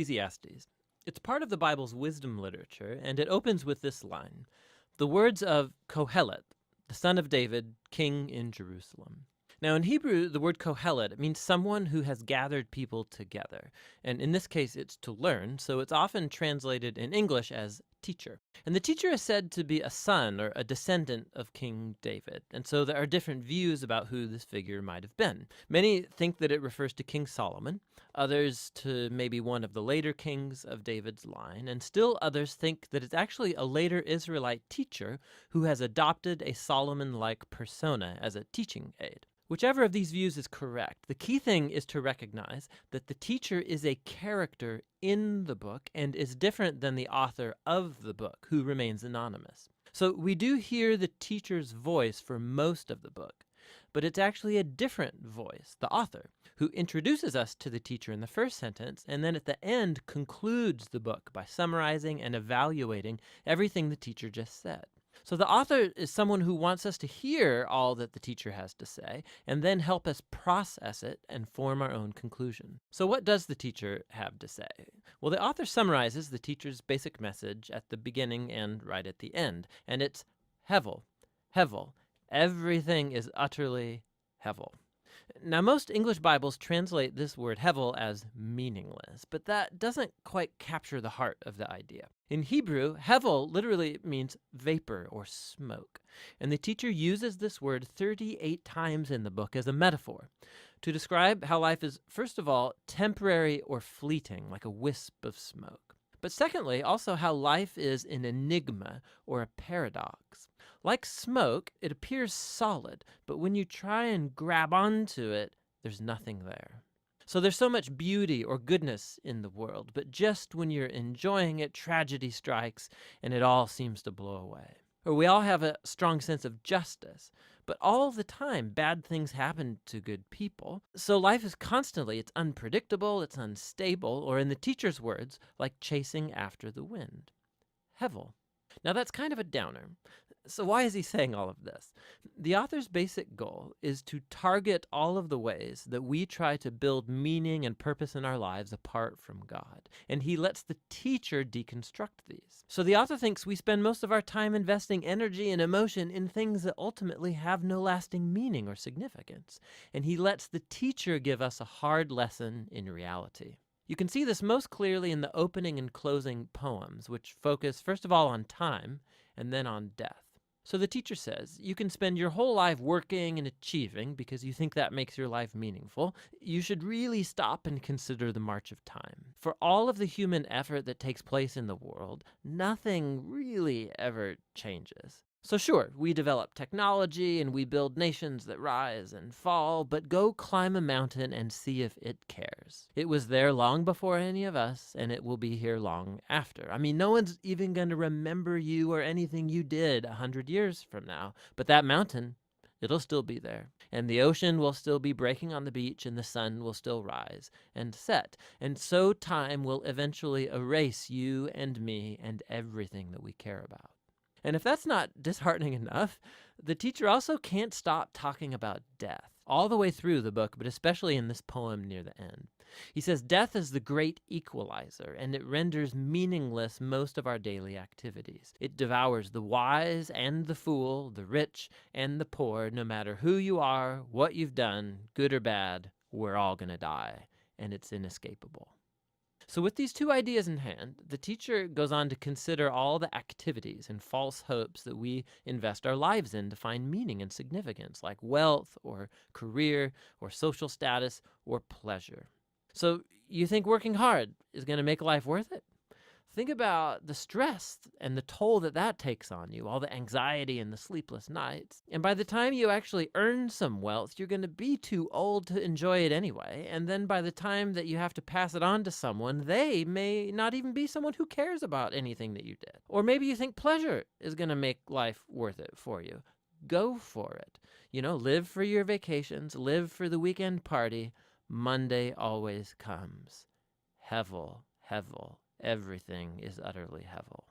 Ecclesiastes. It's part of the Bible's wisdom literature, and it opens with this line, the words of Kohelet, the son of David, king in Jerusalem. Now in Hebrew, the word Kohelet means someone who has gathered people together. And in this case, it's to learn, so it's often translated in English as teacher. And the teacher is said to be a son or a descendant of King David. And so there are different views about who this figure might have been. Many think that it refers to King Solomon, others to maybe one of the later kings of David's line, and still others think that it's actually a later Israelite teacher who has adopted a Solomon-like persona as a teaching aid. Whichever of these views is correct, the key thing is to recognize that the teacher is a character in the book and is different than the author of the book, who remains anonymous. So we do hear the teacher's voice for most of the book, but it's actually a different voice, the author, who introduces us to the teacher in the first sentence and then at the end concludes the book by summarizing and evaluating everything the teacher just said. So the author is someone who wants us to hear all that the teacher has to say and then help us process it and form our own conclusion. So what does the teacher have to say? Well, the author summarizes the teacher's basic message at the beginning and right at the end, and it's Hevel, Hevel. Everything is utterly Hevel. Now, most English Bibles translate this word Hevel as meaningless, but that doesn't quite capture the heart of the idea. In Hebrew, Hevel literally means vapor or smoke, and the teacher uses this word 38 times in the book as a metaphor to describe how life is, first of all, temporary or fleeting, like a wisp of smoke. But secondly, also how life is an enigma or a paradox. Like smoke, it appears solid, but when you try and grab onto it, there's nothing there. So there's so much beauty or goodness in the world, but just when you're enjoying it, tragedy strikes and it all seems to blow away. Or we all have a strong sense of justice, but all the time bad things happen to good people. So life is constantly, it's unpredictable, it's unstable, or in the teacher's words, like chasing after the wind. Hevel. Now that's kind of a downer. So why is he saying all of this? The author's basic goal is to target all of the ways that we try to build meaning and purpose in our lives apart from God. And he lets the teacher deconstruct these. So the author thinks we spend most of our time investing energy and emotion in things that ultimately have no lasting meaning or significance. And he lets the teacher give us a hard lesson in reality. You can see this most clearly in the opening and closing poems, which focus first of all on time and then on death. So the teacher says, you can spend your whole life working and achieving because you think that makes your life meaningful. You should really stop and consider the march of time. For all of the human effort that takes place in the world, nothing really ever changes. So sure, we develop technology and we build nations that rise and fall, but go climb a mountain and see if it cares. It was there long before any of us, and it will be here long after. I mean, no one's even going to remember you or anything you did 100 years from now, but that mountain, it'll still be there. And the ocean will still be breaking on the beach, and the sun will still rise and set. And so time will eventually erase you and me and everything that we care about. And if that's not disheartening enough, the teacher also can't stop talking about death all the way through the book, but especially in this poem near the end. He says death is the great equalizer, and it renders meaningless most of our daily activities. It devours the wise and the fool, the rich and the poor, no matter who you are, what you've done, good or bad, we're all going to die, and it's inescapable. So with these two ideas in hand, the teacher goes on to consider all the activities and false hopes that we invest our lives in to find meaning and significance, like wealth or career or social status or pleasure. So you think working hard is going to make life worth it? Think about the stress and the toll that takes on you, all the anxiety and the sleepless nights. And by the time you actually earn some wealth, you're going to be too old to enjoy it anyway. And then by the time that you have to pass it on to someone, they may not even be someone who cares about anything that you did. Or maybe you think pleasure is going to make life worth it for you. Go for it. Live for your vacations, live for the weekend party. Monday always comes. Hevel, Hevel. Everything is utterly Hevel.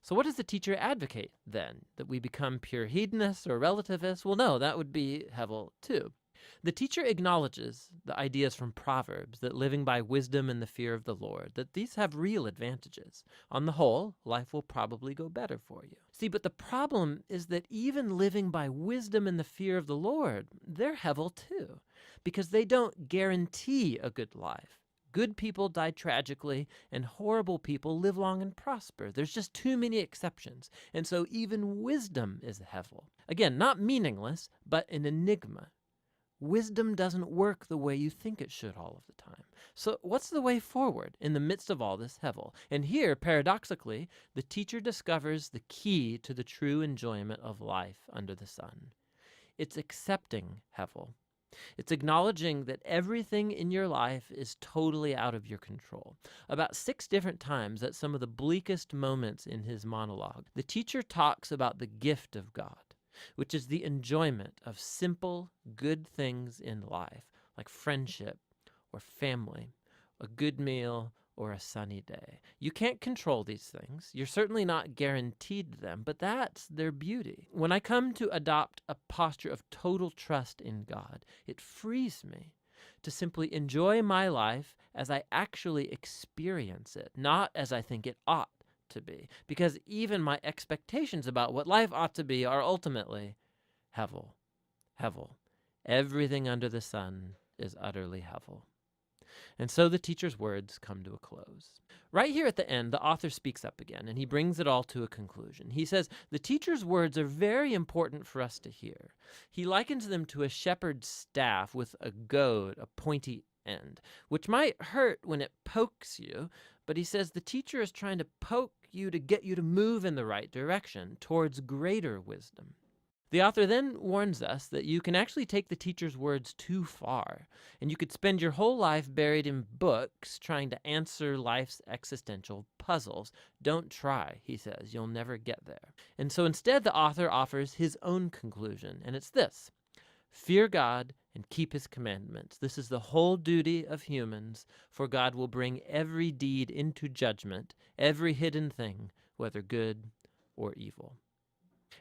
So what does the teacher advocate then? That we become pure hedonists or relativists? Well, no, that would be Hevel too. The teacher acknowledges the ideas from Proverbs that living by wisdom and the fear of the Lord, that these have real advantages. On the whole, life will probably go better for you. See, but the problem is that even living by wisdom and the fear of the Lord, they're hevel too, because they don't guarantee a good life. Good people die tragically, and horrible people live long and prosper. There's just too many exceptions. And so even wisdom is hevel. Again, not meaningless, but an enigma. Wisdom doesn't work the way you think it should all of the time. So what's the way forward in the midst of all this hevel? And here, paradoxically, the teacher discovers the key to the true enjoyment of life under the sun. It's accepting hevel. It's acknowledging that everything in your life is totally out of your control. About 6 different times at some of the bleakest moments in his monologue, the teacher talks about the gift of God, which is the enjoyment of simple, good things in life, like friendship or family, a good meal, or a sunny day. You can't control these things. You're certainly not guaranteed them, but that's their beauty. When I come to adopt a posture of total trust in God, it frees me to simply enjoy my life as I actually experience it, not as I think it ought to be, because even my expectations about what life ought to be are ultimately hevel. Hevel. Everything under the sun is utterly hevel. And so the teacher's words come to a close. Right here at the end, the author speaks up again, and he brings it all to a conclusion. He says, the teacher's words are very important for us to hear. He likens them to a shepherd's staff with a goad, a pointy end, which might hurt when it pokes you, but he says the teacher is trying to poke you to get you to move in the right direction towards greater wisdom. The author then warns us that you can actually take the teacher's words too far, and you could spend your whole life buried in books trying to answer life's existential puzzles. Don't try, he says. You'll never get there. And so instead, the author offers his own conclusion, and it's this: fear God and keep his commandments. This is the whole duty of humans, for God will bring every deed into judgment, every hidden thing, whether good or evil.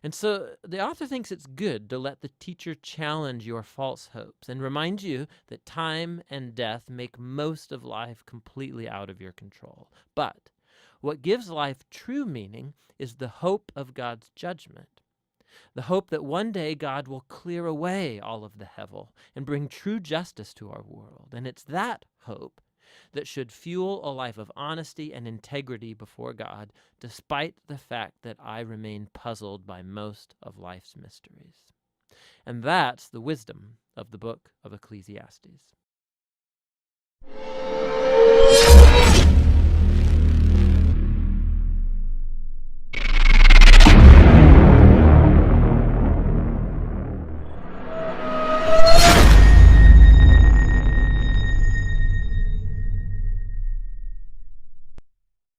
And so the author thinks it's good to let the teacher challenge your false hopes and remind you that time and death make most of life completely out of your control. But what gives life true meaning is the hope of God's judgment, the hope that one day God will clear away all of the hevel and bring true justice to our world. And it's that hope that should fuel a life of honesty and integrity before God, despite the fact that I remain puzzled by most of life's mysteries. And that's the wisdom of the book of Ecclesiastes.